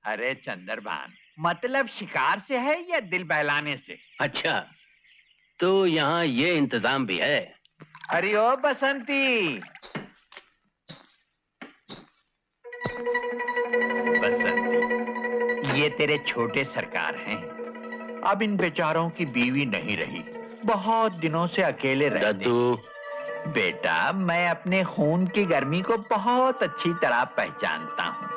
अरे चंद्रभान, मतलब शिकार से है या दिल बहलाने से? अच्छा, तो यहाँ ये इंतजाम भी है। अरे ओ बसंती। बसंती, ये तेरे छोटे सरकार हैं। अब इन बेचारों की बीवी नहीं रही, बहुत दिनों से अकेले रहते। बेटा, मैं अपने खून की गर्मी को बहुत अच्छी तरह पहचानता हूँ।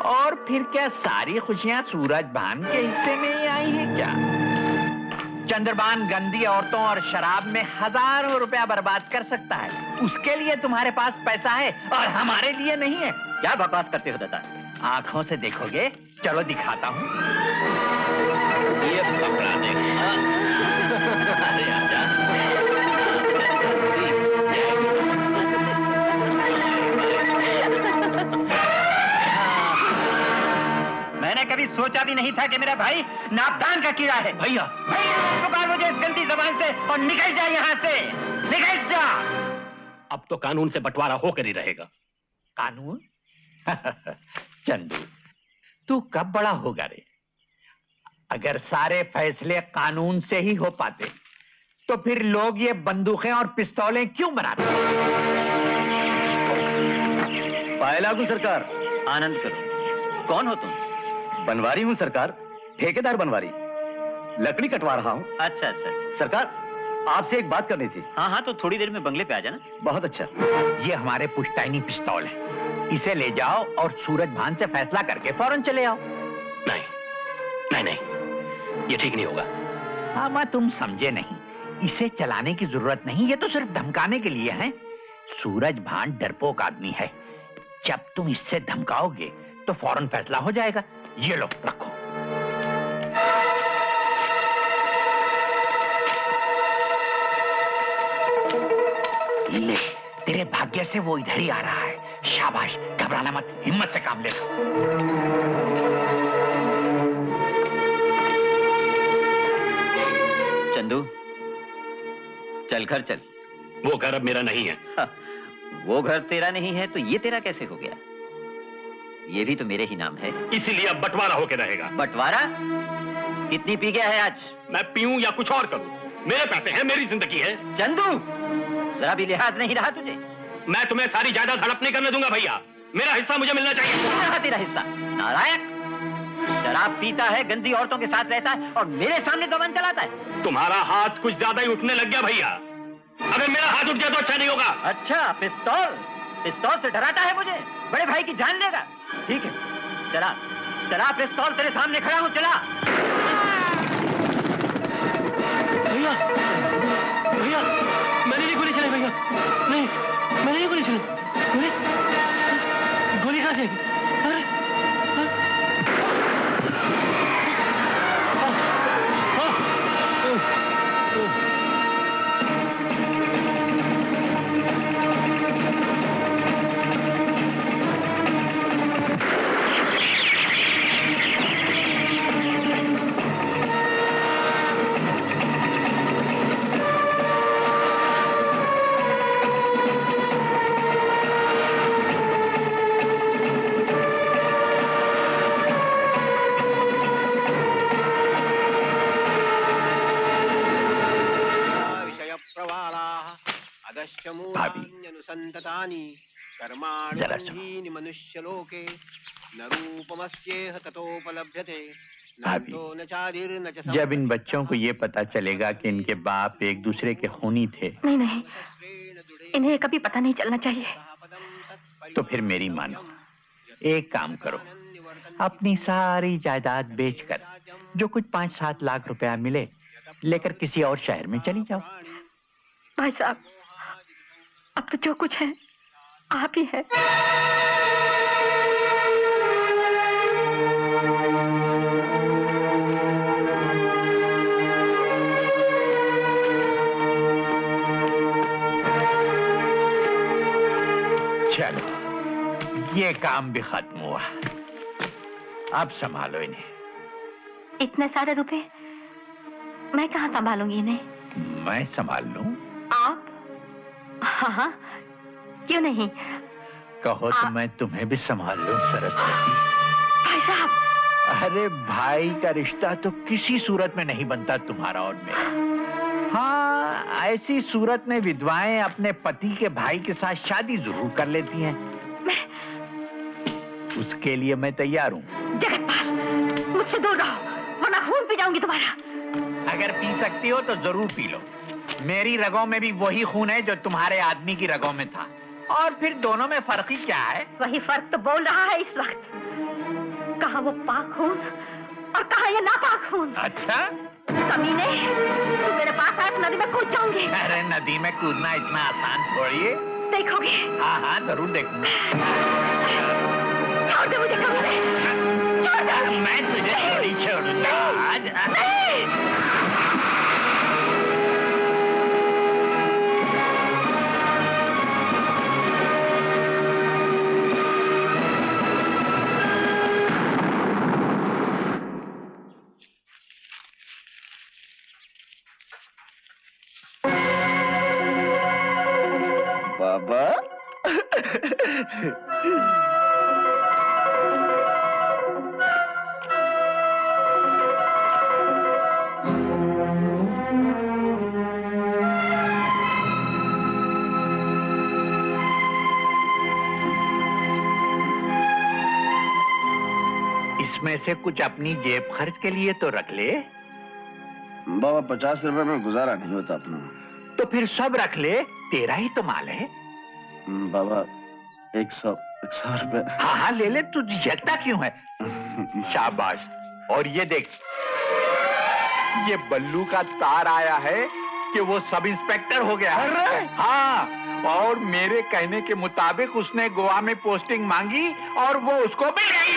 और फिर क्या सारी खुशियां सूरजभान के हिस्से में ही आई हैं क्या? चंद्रभान गंदी औरतों और शराब में हजारों रुपया बर्बाद कर सकता है, उसके लिए तुम्हारे पास पैसा है और हमारे लिए नहीं है। क्या बकवास करते हो दादा? आंखों से देखोगे? चलो दिखाता हूँ। ये पकड़ा देखा। अरे आजा। मैंने कभी सोचा भी नहीं था कि मेरा भाई नापदान का कीड़ा है। भैया, पुकार मुझे इस गंदी जबान से और निकल जा यहाँ से, निकल जा। अब तो कानून से बंटवारा होकर ही रहेगा। कानून? चंदू, तू कब बड़ा होगा रे? अगर सारे फैसले कानून से ही हो पाते तो फिर लोग ये बंदूकें और पिस्तौलें क्यों बनाते? पाए लागू सरकार, आनंद करो। कौन हो तुम? बनवारी हूँ सरकार, ठेकेदार बनवारी। लकड़ी कटवा रहा हूँ। अच्छा अच्छा अच्छा। सरकार, आपसे एक बात करनी थी। हाँ हाँ, तो थोड़ी देर में बंगले पे आ जाना। बहुत अच्छा। ये हमारे पुश्तैनी पिस्तौल है, इसे ले जाओ और सूरजभान से फैसला करके फौरन चले आओ। नहीं नहीं नहीं, ये ठीक नहीं होगा। हाँ, मैं तुम समझे नहीं, इसे चलाने की जरूरत नहीं, ये तो सिर्फ धमकाने के लिए है। सूरजभान डरपोक आदमी है, जब तुम इससे धमकाओगे तो फौरन फैसला हो जाएगा। ये लो, रखो। ले, तेरे भाग्य से वो इधर ही आ रहा है। शाबाश, घबराना मत, हिम्मत से काम ले लो। चंदू, चल घर चल। वो घर अब मेरा नहीं है। हाँ, वो घर तेरा नहीं है तो ये तेरा कैसे हो गया? ये भी तो मेरे ही नाम है। इसीलिए अब बंटवारा होकर रहेगा। बंटवारा? कितनी पी गया है आज? मैं पीऊं या कुछ और करूं, मेरे पैसे हैं, मेरी जिंदगी है। चंदू, जरा भी लिहाज नहीं रहा तुझे? मैं तुम्हें सारी जायदाद हड़प नहीं करने दूंगा भैया, मेरा हिस्सा मुझे मिलना चाहिए। तेरा हिस्सा? नालायक, शराब पीता है, गंदी औरतों के साथ रहता है और मेरे सामने जबान चलाता है। तुम्हारा हाथ कुछ ज्यादा ही उठने लग गया भैया, अगर मेरा हाथ उठ जाए तो अच्छा नहीं होगा। अच्छा, पिस्तौल? पिस्तौल से डराता है मुझे? बड़े भाई की जान लेगा? ठीक है, चला चला, पिस्तौल तेरे सामने खड़ा हूं, चला। भैया भैया, मैंने नहीं गोली चलाई भैया, नहीं मैंने नहीं गोली चलाई। गोली गोली कहाँ से? अरे मनुष्यलोके न रूपमस्येह ततोपलभ्यते। जब इन बच्चों को ये पता चलेगा कि इनके बाप एक दूसरे के खूनी थे। नहीं नहीं, इन्हें कभी पता नहीं चलना चाहिए। तो फिर मेरी मानो, एक काम करो, अपनी सारी जायदाद बेचकर जो कुछ 5-7 लाख रुपया मिले लेकर किसी और शहर में चली जाओ। भाई साहब, अब तो जो कुछ है आप ही है। चलो, ये काम भी खत्म हुआ, अब संभालो इन्हें। इतने सारे रुपए मैं कहाँ संभालूंगी इन्हें? मैं संभाल लूं? आप? हाँ हाँ, क्यों नहीं। कहो तो मैं तुम्हें भी संभाल लूं सरस्वती। भाई साहब, अरे भाई का रिश्ता तो किसी सूरत में नहीं बनता तुम्हारा और मेरा। हाँ, ऐसी सूरत में विधवाएं अपने पति के भाई के साथ शादी जरूर कर लेती हैं। उसके लिए मैं तैयार हूँ। जगतपाल, मुझसे दूर रहो वरना खून पी जाऊंगी तुम्हारा। अगर पी सकती हो तो जरूर पी लो। मेरी रगों में भी वही खून है जो तुम्हारे आदमी की रगों में था। और फिर दोनों में फर्क ही क्या है? वही फर्क तो बोल रहा है इस वक्त। कहाँ वो पाक खून और कहाँ ये नापाक खून। अच्छा, कमीने, तू मेरे पास आए तो नदी में कूद जाऊंगी। अरे नदी में कूदना इतना आसान थोड़ी है। देखोगे? हाँ हाँ, जरूर देखूंगा। छोड़ दे मुझे कमीने, छोड़ दे। मैं तुझे थोड़ी छोड़ूंगा आज। बाबा इसमें से कुछ अपनी जेब खर्च के लिए तो रख ले। बाबा 50 रुपए में गुजारा नहीं होता अपना। तो फिर सब रख ले, तेरा ही तो माल है। बाबा 100 रुपए। हाँ हाँ ले ले, तू झेलता क्यों है? शाबाश। और ये देख, ये बल्लू का तार आया है कि वो सब इंस्पेक्टर हो गया। अरे! हाँ, और मेरे कहने के मुताबिक उसने गोवा में पोस्टिंग मांगी और वो उसको मिल गई।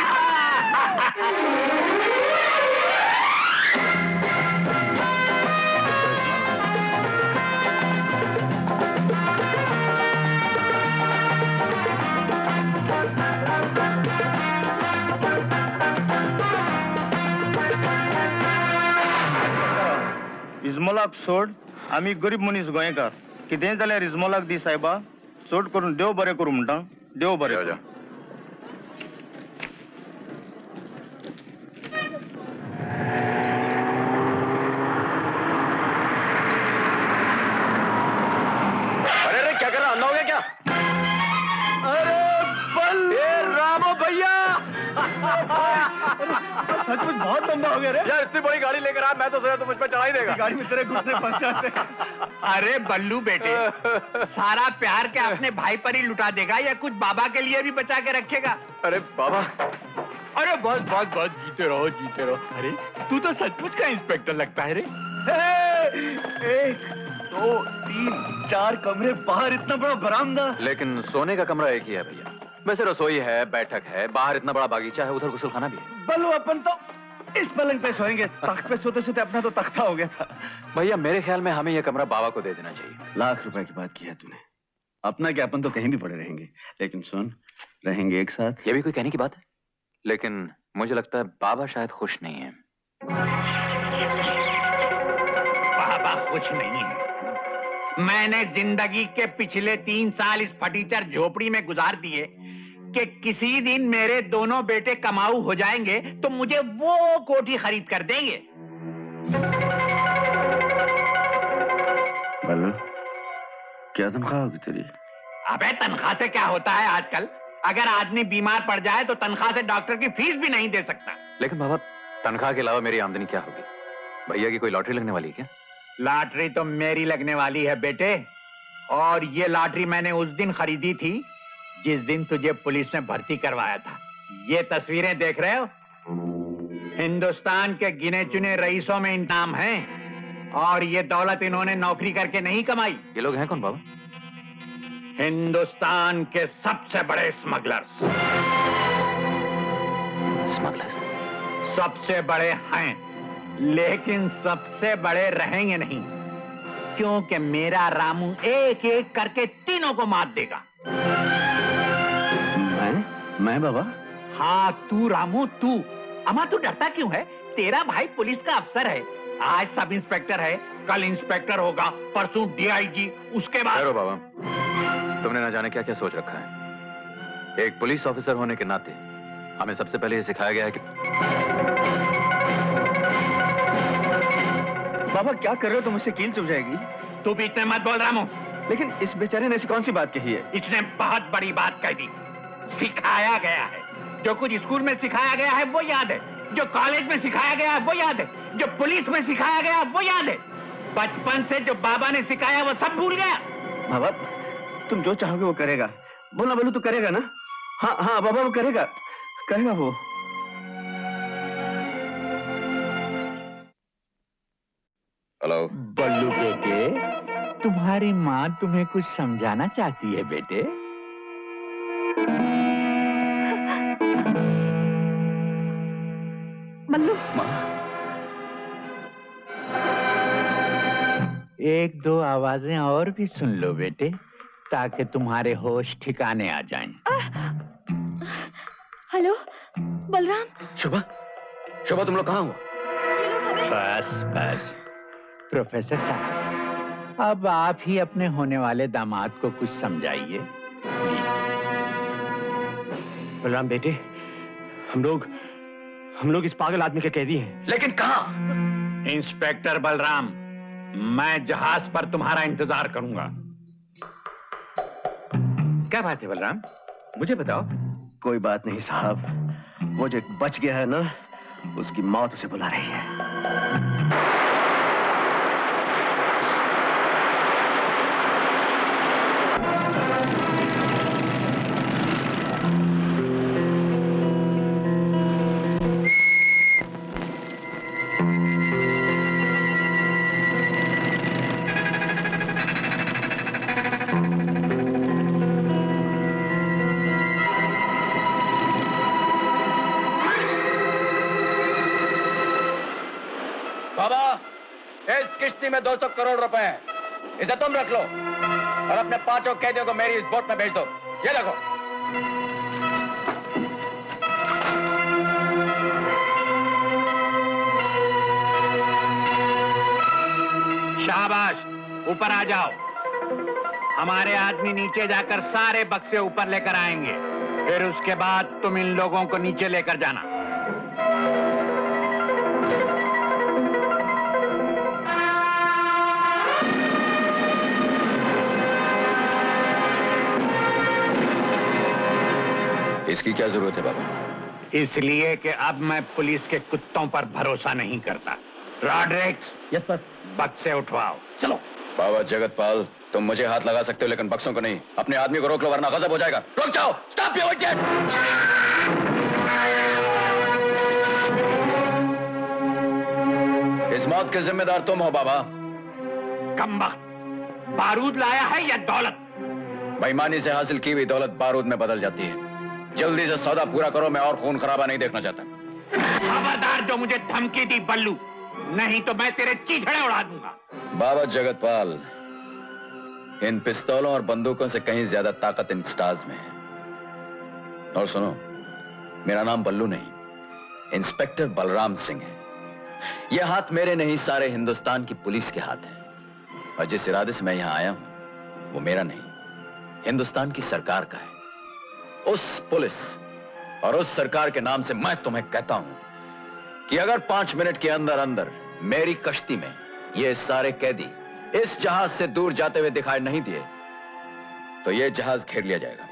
इस्मोलाक सोड, आम्ही गरीब मनीस गोंयकार, कितेंय जाल्यार इस्मोलाक दी सायबा, सोड करून देव बरें करूं म्हणटा, देव बरें करूं. अरे क्या कर रहा, अंधा हो गया क्या? अरे बल रामो भैया, सचमुच बहुत लंबा हो गया रे. यार इतनी बड़ी गाड़ी लेकर आ, मैं तो सोचा तो मुझ पर चढ़ा ही देगा. गाड़ी में तेरे घुटने फंस जाते. अरे बल्लू बेटे, सारा प्यार क्या अपने भाई पर ही लुटा देगा या कुछ बाबा के लिए भी बचा के रखेगा? अरे बाबा, अरे बस बस बस, जीते रहो जीते रहो। अरे तू तो सचमुच का इंस्पेक्टर लगता है रे। 1 2 3 4 कमरे, बाहर इतना बड़ा बरामदा. लेकिन सोने का कमरा एक ही है भैया. वैसे रसोई है, बैठक है, बाहर इतना बड़ा बागीचा है, उधर गुसलखाना भी है. बल्लू अपन तो इस पलंग पे सोएंगे. तख्त पे सोते सोते अपना तो तख्ता हो गया था. भैया मेरे ख्याल में हमें यह कमरा बाबा को दे देना चाहिए. लाख रुपए की बात की है तूने. अपना क्या, अपन तो कहीं भी पड़े रहेंगे, लेकिन सुन, रहेंगे एक साथ. यह भी कोई कहने की बात है, लेकिन मुझे लगता है बाबा शायद खुश नहीं है. बाबा खुश नहीं है। मैंने जिंदगी के पिछले 3 साल इस फटीचर झोपड़ी में गुजार दिए कि किसी दिन मेरे दोनों बेटे कमाऊ हो जाएंगे तो मुझे वो कोठी खरीद कर देंगे। बल्लू, क्या तनख्वाह होगी तेरी? अबे तनख्वाह से क्या होता है आजकल? अगर आदमी बीमार पड़ जाए तो तनख्वाह से डॉक्टर की फीस भी नहीं दे सकता। लेकिन बाबा, तनख्वाह के अलावा मेरी आमदनी क्या होगी? भैया की कोई लॉटरी लगने वाली है क्या? लॉटरी तो मेरी लगने वाली है बेटे, और ये लॉटरी मैंने उस दिन खरीदी थी जिस दिन तुझे पुलिस में भर्ती करवाया था। ये तस्वीरें देख रहे हो? हिंदुस्तान के गिने चुने रईसों में इनाम है, और ये दौलत इन्होंने नौकरी करके नहीं कमाई। ये लोग हैं कौन बाबा? हिंदुस्तान के सबसे बड़े स्मगलर्स। स्मगलर्स? सबसे बड़े हैं, लेकिन सबसे बड़े रहेंगे नहीं, क्योंकि मेरा रामू एक एक करके तीनों को मार देगा। मैं बाबा? हाँ तू रामू, तू। अम्मा तू डरता क्यों है? तेरा भाई पुलिस का अफसर है, आज सब इंस्पेक्टर है, कल इंस्पेक्टर होगा, परसों डीआईजी, उसके बाद। ठहरो बाबा, तुमने ना जाने क्या क्या सोच रखा है। एक पुलिस ऑफिसर होने के नाते हमें सबसे पहले ये सिखाया गया है कि बाबा क्या कर रहे हो तुम? मुझसे कील चुभ जाएगी। तू भी इतने मत बोल रामू। लेकिन इस बेचारे ने ऐसी कौन सी बात कही है? इसने बहुत बड़ी बात कह दी। सिखाया गया है, जो कुछ स्कूल में सिखाया गया है वो याद है, जो कॉलेज में सिखाया गया है वो याद है, जो पुलिस में सिखाया गया वो याद है। बचपन से जो बाबा ने सिखाया वो सब भूल गया। बाबा तुम जो चाहोगे वो करेगा। बोलना बोलू तो करेगा ना? हाँ हाँ बाबा वो करेगा, करेगा वो। हेलो बल्लू बेटे, तुम्हारी माँ तुम्हें कुछ समझाना चाहती है बेटे। बल्लू, एक दो आवाजें और भी सुन लो बेटे, ताकि तुम्हारे होश ठिकाने आ जाएं। हेलो बलराम। शुभा, शुभा तुम लोग कहाँ हो? ये लोग हमें बस बस प्रोफेसर साहब, अब आप ही अपने होने वाले दामाद को कुछ समझाइए। बलराम बेटे, हम लोग इस पागल आदमी के कैदी हैं। लेकिन कहाँ? इंस्पेक्टर बलराम, मैं जहाज पर तुम्हारा इंतजार करूंगा। क्या बात है बलराम, मुझे बताओ। कोई बात नहीं साहब, वो जो बच गया है ना, उसकी मौत उसे बुला रही है। बाबा, इस किश्ती में 200 करोड़ रुपए हैं, इसे तुम रख लो और अपने 5 कैदियों को मेरी इस बोट में भेज दो। ये देखो। शाबाश, ऊपर आ जाओ। हमारे आदमी नीचे जाकर सारे बक्से ऊपर लेकर आएंगे, फिर उसके बाद तुम इन लोगों को नीचे लेकर जाना। इसकी क्या जरूरत है बाबा? इसलिए कि अब मैं पुलिस के कुत्तों पर भरोसा नहीं करता। Rodrigues, yes sir. बक्से उठवाओ। चलो। बाबा जगतपाल, तुम मुझे हाथ लगा सकते हो लेकिन बक्सों को नहीं। अपने आदमी को रोक लो वरना गजब हो जाएगा। रुक जाओ। Stop your jet. इस मौत के जिम्मेदार तुम हो बाबा। कमबख्त, बारूद लाया है या दौलत? बेईमानी से हासिल की हुई दौलत बारूद में बदल जाती है। जल्दी से सौदा पूरा करो, मैं और खून खराबा नहीं देखना चाहता। खबरदार जो मुझे धमकी दी बल्लू, नहीं तो मैं तेरे चीथड़े उड़ा दूंगा। बाबा जगतपाल, इन पिस्तौलों और बंदूकों से कहीं ज्यादा ताकत इन स्टार्स में है। और सुनो, मेरा नाम बल्लू नहीं, इंस्पेक्टर बलराम सिंह है। यह हाथ मेरे नहीं, सारे हिंदुस्तान की पुलिस के हाथ है। और जिस इरादे से मैं यहां आया हूं, वो मेरा नहीं, हिंदुस्तान की सरकार का है। उस पुलिस और उस सरकार के नाम से मैं तुम्हें कहता हूं कि अगर 5 मिनट के अंदर अंदर मेरी कश्ती में ये सारे कैदी इस जहाज से दूर जाते हुए दिखाई नहीं दिए, तो ये जहाज घेर लिया जाएगा।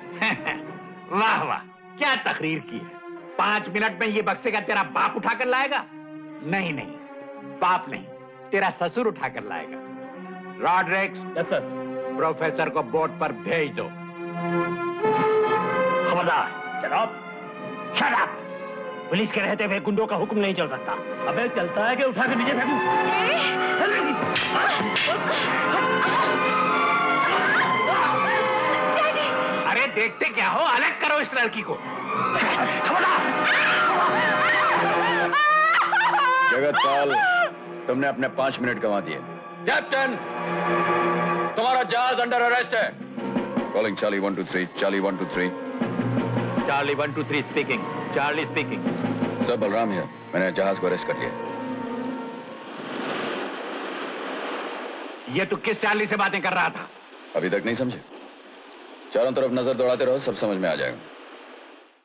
वाह वाह, क्या तकरीर की है। 5 मिनट में ये बक्से का तेरा बाप उठाकर लाएगा? नहीं नहीं, बाप नहीं, तेरा ससुर उठाकर लाएगा। Rodrigues, yes sir. प्रोफेसर को बोट पर भेज दो। खबरदार, शट अप। पुलिस के रहते हुए गुंडों का हुक्म नहीं चल सकता। अबे चलता है कि उठा के नीचे फेंकूं? अरे देखते क्या हो, अलग करो इस लड़की को। जगतपाल, तुमने अपने 5 मिनट गंवा दिए। कैप्टन, तुम्हारा जहाज अंडर अरेस्ट है। Calling Charlie 1 2 3, Charlie 1 2 3। Charlie 1 2 3 speaking, Charlie speaking. Sir Balram here, मैंने जहाज को अरेस्ट कर लिया। ये तू किस चार्ली से बातें कर रहा था? अभी तक नहीं समझे? चारों तरफ नजर दौड़ाते रहो, सब समझ में आ जाएगा।